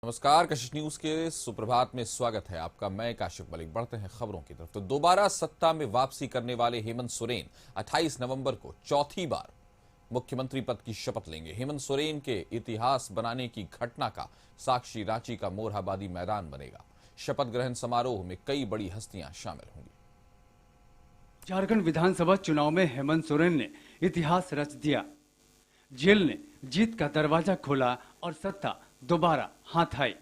नमस्कार, कशिश न्यूज के सुप्रभात में स्वागत है आपका। मैं काशिफ मलिक। बढ़ते हैं खबरों की तरफ। तो दोबारा सत्ता में वापसी करने वाले हेमंत सोरेन 28 नवंबर को चौथी बार मुख्यमंत्री पद की शपथ लेंगे। हेमंत सोरेन के इतिहास बनाने की घटना का साक्षी रांची का मोरहाबादी मैदान बनेगा। शपथ ग्रहण समारोह में कई बड़ी हस्तियां शामिल होंगी। झारखंड विधानसभा चुनाव में हेमंत सोरेन ने इतिहास रच दिया। जेल ने जीत का दरवाजा खोला और सत्ता दोबारा हाथ आई।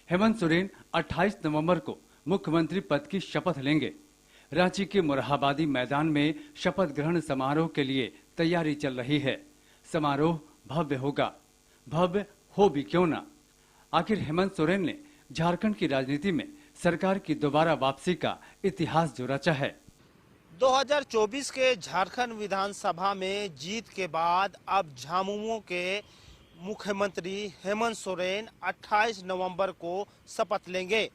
हेमंत सोरेन 28 नवंबर को मुख्यमंत्री पद की शपथ लेंगे। रांची के मोरहाबादी मैदान में शपथ ग्रहण समारोह के लिए तैयारी चल रही है। समारोह भव्य होगा, भव्य हो भी क्यों ना। आखिर हेमंत सोरेन ने झारखंड की राजनीति में सरकार की दोबारा वापसी का इतिहास जो रचा है। 2024 के झारखंड विधानसभा में जीत के बाद अब झामुमो के मुख्यमंत्री हेमंत सोरेन 28 नवंबर को शपथ लेंगे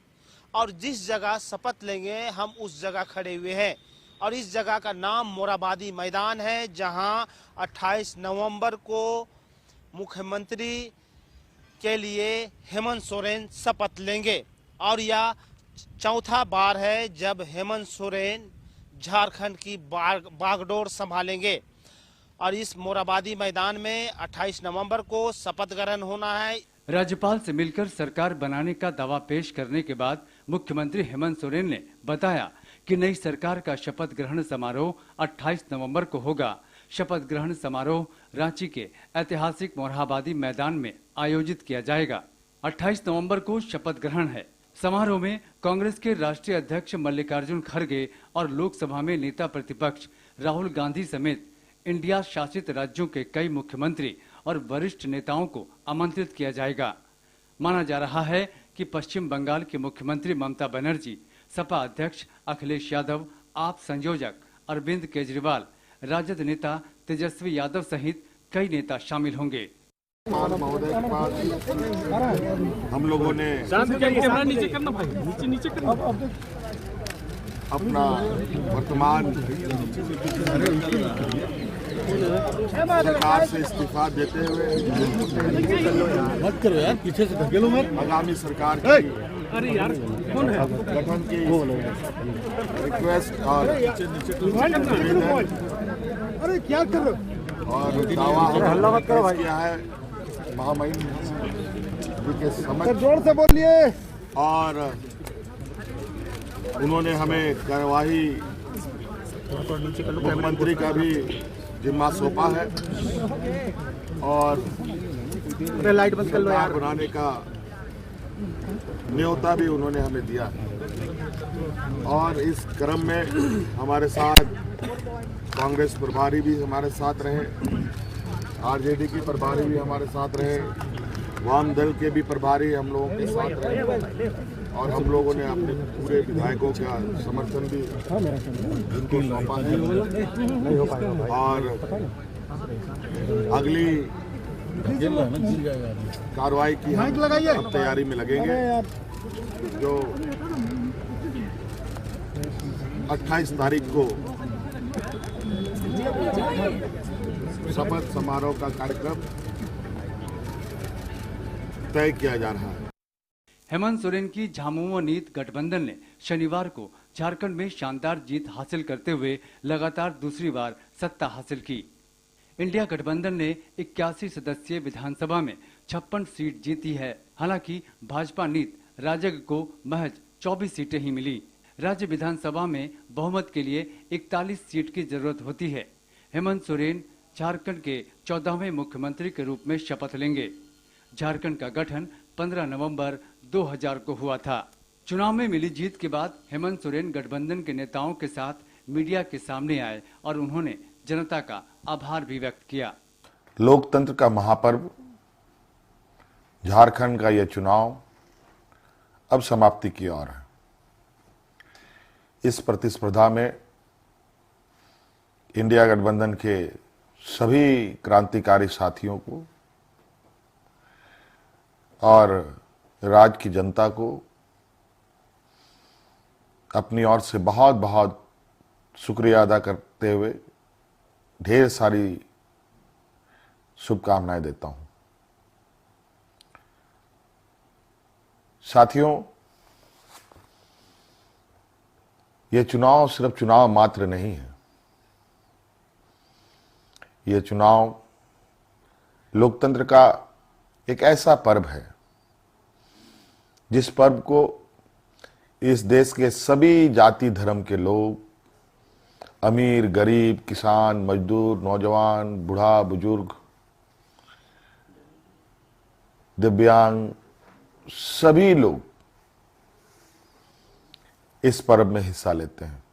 और जिस जगह शपथ लेंगे हम उस जगह खड़े हुए हैं और इस जगह का नाम मोरहाबादी मैदान है, जहां 28 नवंबर को मुख्यमंत्री के लिए हेमंत सोरेन शपथ लेंगे और यह चौथा बार है जब हेमंत सोरेन झारखंड की बागडोर संभालेंगे और इस मोरहाबादी मैदान में 28 नवंबर को शपथ ग्रहण होना है। राज्यपाल से मिलकर सरकार बनाने का दावा पेश करने के बाद मुख्यमंत्री हेमंत सोरेन ने बताया कि नई सरकार का शपथ ग्रहण समारोह 28 नवंबर को होगा। शपथ ग्रहण समारोह रांची के ऐतिहासिक मोरहाबादी मैदान में आयोजित किया जाएगा। 28 नवंबर को शपथ ग्रहण है। समारोह में कांग्रेस के राष्ट्रीय अध्यक्ष मल्लिकार्जुन खड़गे और लोकसभा में नेता प्रतिपक्ष राहुल गांधी समेत इंडिया शासित राज्यों के कई मुख्यमंत्री और वरिष्ठ नेताओं को आमंत्रित किया जाएगा। माना जा रहा है कि पश्चिम बंगाल के मुख्यमंत्री ममता बनर्जी, सपा अध्यक्ष अखिलेश यादव, आप संयोजक अरविंद केजरीवाल, राजद नेता तेजस्वी यादव सहित कई नेता शामिल होंगे। महोदय के पास हम लोगों ने अपना वर्तमान सरकार से इस्तीफा देते हुए मत करो यार, पीछे से धकेलो मत। आगामी सरकार की गठन की रिक्वेस्ट और अरे क्या कर रहे और दावा हल्ला मत करो भाई किया है महामहिम के समक्ष। जोर से बोलिए। और उन्होंने हमें कार्यवाही मुख्यमंत्री का भी जिम्मा सौंपा है और लाइट बंद कर लो यार बनाने का न्योता भी उन्होंने हमें दिया और इस क्रम में हमारे साथ कांग्रेस प्रभारी भी हमारे साथ रहे, आरजेडी की प्रभारी भी हमारे साथ रहे, वाम दल के भी प्रभारी हम लोगों के साथ रहे और हम लोगों ने अपने पूरे विधायकों का समर्थन भी उनको सौंपा है और अगली कार्रवाई की हम तैयारी में लगेंगे। जो 28 तारीख को शपथ समारोह का कार्यक्रम तय किया जा रहा है। हेमंत सोरेन की झामुमो नीत गठबंधन ने शनिवार को झारखंड में शानदार जीत हासिल करते हुए लगातार दूसरी बार सत्ता हासिल की। इंडिया गठबंधन ने 81 सदस्यीय विधानसभा में 56 सीट जीती है। हालांकि भाजपा नीत राजग को महज 24 सीटें ही मिली। राज्य विधानसभा में बहुमत के लिए 41 सीट की जरूरत होती है। हेमंत सोरेन झारखंड के 14वें मुख्यमंत्री के रूप में शपथ लेंगे। झारखंड का गठन 15 नवंबर 2000 को हुआ था। चुनाव में मिली जीत के बाद हेमंत सोरेन गठबंधन के नेताओं के साथ मीडिया के सामने आए और उन्होंने जनता का आभार भी व्यक्त किया। लोकतंत्र का महापर्व झारखंड का यह चुनाव अब समाप्ति की ओर है। इस प्रतिस्पर्धा में इंडिया गठबंधन के सभी क्रांतिकारी साथियों को और राज्य की जनता को अपनी ओर से बहुत बहुत शुक्रिया अदा करते हुए ढेर सारी शुभकामनाएं देता हूं। साथियों, ये चुनाव सिर्फ चुनाव मात्र नहीं है। ये चुनाव लोकतंत्र का एक ऐसा पर्व है जिस पर्व को इस देश के सभी जाति धर्म के लोग, अमीर गरीब, किसान मजदूर, नौजवान, बूढ़ा बुजुर्ग, दिव्यांग, सभी लोग इस पर्व में हिस्सा लेते हैं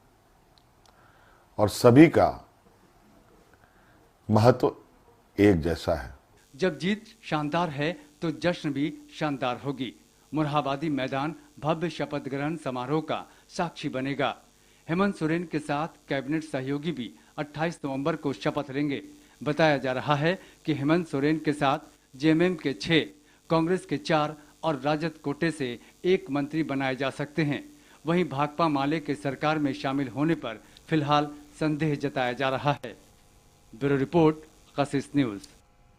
और सभी का महत्व एक जैसा है। जब जीत शानदार है तो जश्न भी शानदार होगी। मुरहाबादी मैदान भव्य शपथ ग्रहण समारोह का साक्षी बनेगा। हेमंत सोरेन के साथ कैबिनेट सहयोगी भी 28 नवंबर को शपथ लेंगे। बताया जा रहा है कि हेमंत सोरेन के साथ जेएमएम के 6, कांग्रेस के 4 और राजद कोटे से 1 मंत्री बनाए जा सकते हैं। वहीं भाकपा माले के सरकार में शामिल होने पर फिलहाल संदेह जताया जा रहा है। ब्यूरो रिपोर्ट, कशिश न्यूज।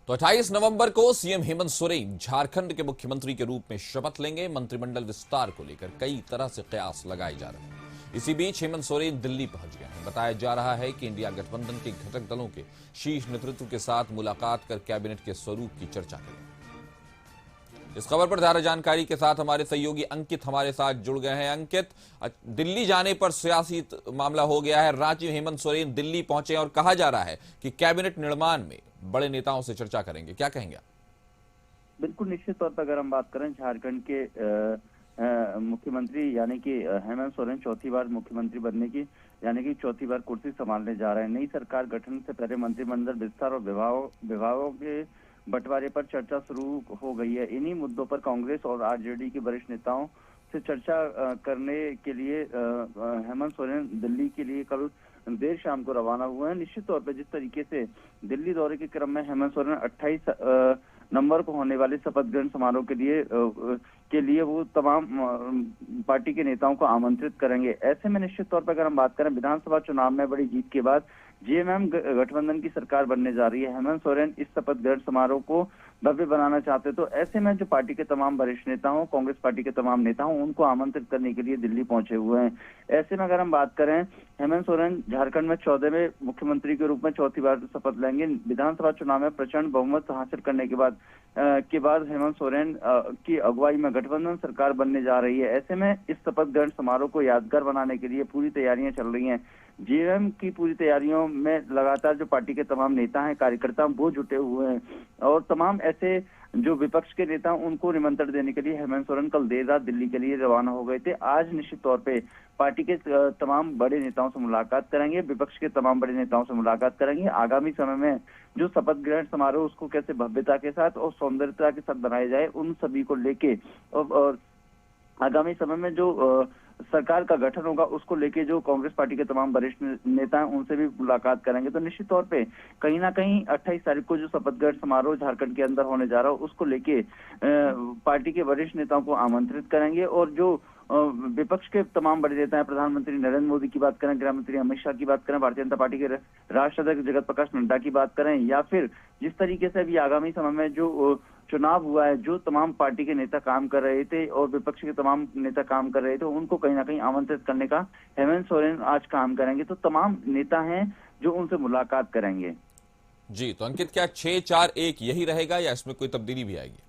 तो 28 नवंबर को सीएम हेमंत सोरेन झारखंड के मुख्यमंत्री के रूप में शपथ लेंगे। मंत्रिमंडल विस्तार को लेकर कई तरह से कयास लगाए जा रहे हैं। इसी बीच हेमंत सोरेन दिल्ली पहुंच गए हैं। बताया जा रहा है कि इंडिया गठबंधन के घटक दलों के शीर्ष नेतृत्व के साथ मुलाकात कर कैबिनेट के स्वरूप की चर्चा करेंगे। इस खबर पर ज्यादा जानकारी के साथ हमारे सहयोगी अंकित हमारे साथ जुड़ गए हैं। अंकित, दिल्ली जाने पर सियासी मामला हो गया है। राज्य हेमंत सोरेन दिल्ली पहुंचे और कहा जा रहा है कि कैबिनेट निर्माण में बड़े नेताओं से चर्चा करेंगे। क्या कहेंगे? बिल्कुल, निश्चित तौर पर अगर हम बात करें झारखंड के मुख्यमंत्री यानी कि हेमंत सोरेन चौथी बार मुख्यमंत्री बनने की यानी कि चौथी बार कुर्सी संभालने जा रहे हैं। नई सरकार गठन से पहले मंत्रिमंडल विस्तार और विभागों के बंटवारे पर चर्चा शुरू हो गई है। इन्हीं मुद्दों पर कांग्रेस और आरजेडी के वरिष्ठ नेताओं से चर्चा करने के लिए हेमंत सोरेन दिल्ली के लिए कल देर शाम को रवाना हुए हैं। निश्चित तौर पर जिस तरीके से दिल्ली दौरे के क्रम में हेमंत सोरेन 28 नंबर को होने वाले शपथ ग्रहण समारोह के लिए वो तमाम पार्टी के नेताओं को आमंत्रित करेंगे। ऐसे में निश्चित तौर पर अगर हम बात करें विधानसभा चुनाव में बड़ी जीत के बाद जेएमएम गठबंधन की सरकार बनने जा रही है। हेमंत सोरेन इस शपथ ग्रहण समारोह को भव्य बनाना चाहते, तो ऐसे में जो पार्टी के तमाम वरिष्ठ नेता हों, कांग्रेस पार्टी के तमाम नेता हों, उनको आमंत्रित करने के लिए दिल्ली पहुंचे हुए हैं। ऐसे में अगर हम बात करें, हेमंत सोरेन झारखंड में 14वें मुख्यमंत्री के रूप में चौथी बार शपथ लेंगे। विधानसभा चुनाव में प्रचंड बहुमत हासिल करने के बाद हेमंत सोरेन की अगुवाई में गठबंधन सरकार बनने जा रही है। ऐसे में इस शपथ ग्रहण समारोह को यादगार बनाने के लिए पूरी तैयारियां चल रही हैं। जेएमएम की पूरी तैयारियों में लगातार जो पार्टी के तमाम नेता हैं, कार्यकर्ता वो जुटे हुए हैं और तमाम ऐसे जो विपक्ष के नेता उनको निमंत्रण देने के लिए हेमंत सोरेन कल देर रात दिल्ली के लिए रवाना हो गए थे। आज निश्चित तौर पे पार्टी के तमाम बड़े नेताओं से मुलाकात करेंगे, विपक्ष के तमाम बड़े नेताओं से मुलाकात करेंगे। आगामी समय में जो शपथ ग्रहण समारोह उसको कैसे भव्यता के साथ और सौंदर्यता के साथ बनाया जाए, उन सभी को लेके और आगामी समय में जो सरकार का गठन होगा उसको लेके जो कांग्रेस पार्टी के तमाम वरिष्ठ नेता हैं उनसे भी मुलाकात करेंगे। तो निश्चित तौर पे कहीं ना कहीं 28 तारीख को जो शपथ ग्रहण समारोह झारखंड के अंदर होने जा रहा है उसको लेके पार्टी के वरिष्ठ नेताओं को आमंत्रित करेंगे और जो विपक्ष के तमाम बड़े नेता हैं, प्रधानमंत्री नरेंद्र मोदी की बात करें, गृह मंत्री अमित शाह की बात करें, भारतीय जनता पार्टी के राष्ट्रीय अध्यक्ष जगत प्रकाश नड्डा की बात करें, या फिर जिस तरीके से अभी आगामी समय में जो चुनाव हुआ है, जो तमाम पार्टी के नेता काम कर रहे थे और विपक्ष के तमाम नेता काम कर रहे थे, उनको कहीं ना कहीं आमंत्रित करने का हेमंत सोरेन आज काम करेंगे। तो तमाम नेता हैं जो उनसे मुलाकात करेंगे। जी, तो अंकित, क्या 6-4-1 यही रहेगा या इसमें कोई तब्दीली भी आएगी?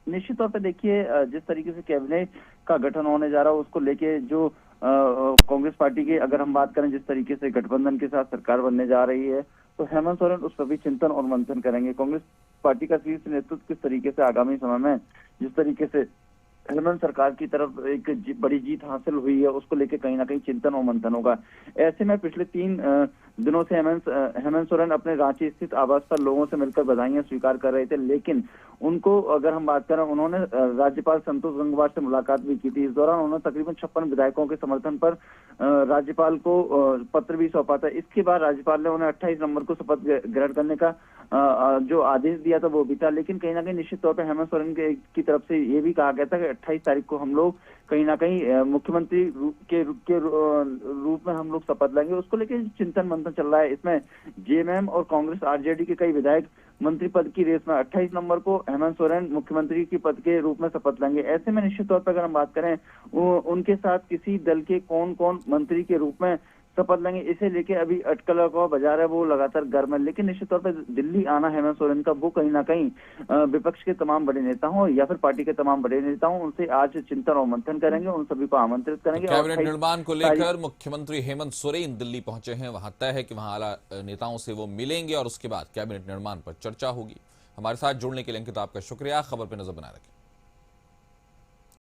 निश्चित तौर पे देखिए, जिस तरीके से कैबिनेट का गठन होने जा रहा है उसको लेके जो कांग्रेस पार्टी की अगर हम बात करें, जिस तरीके से गठबंधन के साथ सरकार बनने जा रही है, तो हेमंत सोरेन उस पर भी चिंतन और मंथन करेंगे। कांग्रेस पार्टी का शीर्ष नेतृत्व किस तरीके से आगामी समय में जिस तरीके से हेमंत सरकार की तरफ एक बड़ी जीत हासिल हुई है उसको लेके कहीं ना कहीं चिंतन और मंथन होगा। ऐसे में पिछले 3 दिनों से हेमंत सोरेन अपने रांची स्थित आवास पर लोगों से मिलकर बधाइयां स्वीकार कर रहे थे, लेकिन उनको अगर हम बात करें, उन्होंने राज्यपाल संतोष गंगवार से मुलाकात भी की थी। इस दौरान उन्होंने तकरीबन 56 विधायकों के समर्थन पर राज्यपाल को पत्र भी सौंपा था। इसके बाद राज्यपाल ने उन्हें 28 नवंबर को शपथ ग्रहण करने का जो आदेश दिया था वो भी था, लेकिन कहीं ना कहीं निश्चित तौर पर हेमंत सोरेन की तरफ से ये भी कहा गया था कि 28 तारीख को हम लोग कहीं ना कहीं मुख्यमंत्री के रूप में हम लोग शपथ लेंगे। उसको लेकर चिंतन मंथन चल रहा है। इसमें जेएमएम और कांग्रेस आरजेडी के कई विधायक मंत्री पद की रेस में 28 नवंबर को हेमंत सोरेन मुख्यमंत्री की पद के रूप में शपथ लेंगे। ऐसे में निश्चित तौर पर अगर हम बात करें उनके साथ किसी दल के कौन कौन मंत्री के रूप में शपथ लेंगे, इसे लेके अभी अटकलों का बाजार है वो लगातार गर्म है। लेकिन निश्चित तौर पर दिल्ली आना हेमंत सोरेन का वो कहीं ना कहीं विपक्ष के तमाम बड़े नेता हों या फिर पार्टी के तमाम बड़े नेता हों, उनसे आज चिंतन और मंथन करेंगे, उन सभी को आमंत्रित करेंगे। कैबिनेट निर्माण को लेकर मुख्यमंत्री हेमंत सोरेन दिल्ली पहुंचे हैं। वहां तय है कि वहां आला नेताओं से वो मिलेंगे और उसके बाद कैबिनेट निर्माण पर चर्चा होगी। हमारे साथ जुड़ने के लिए अंकित आपका शुक्रिया। खबर पर नजर बनाए रखें।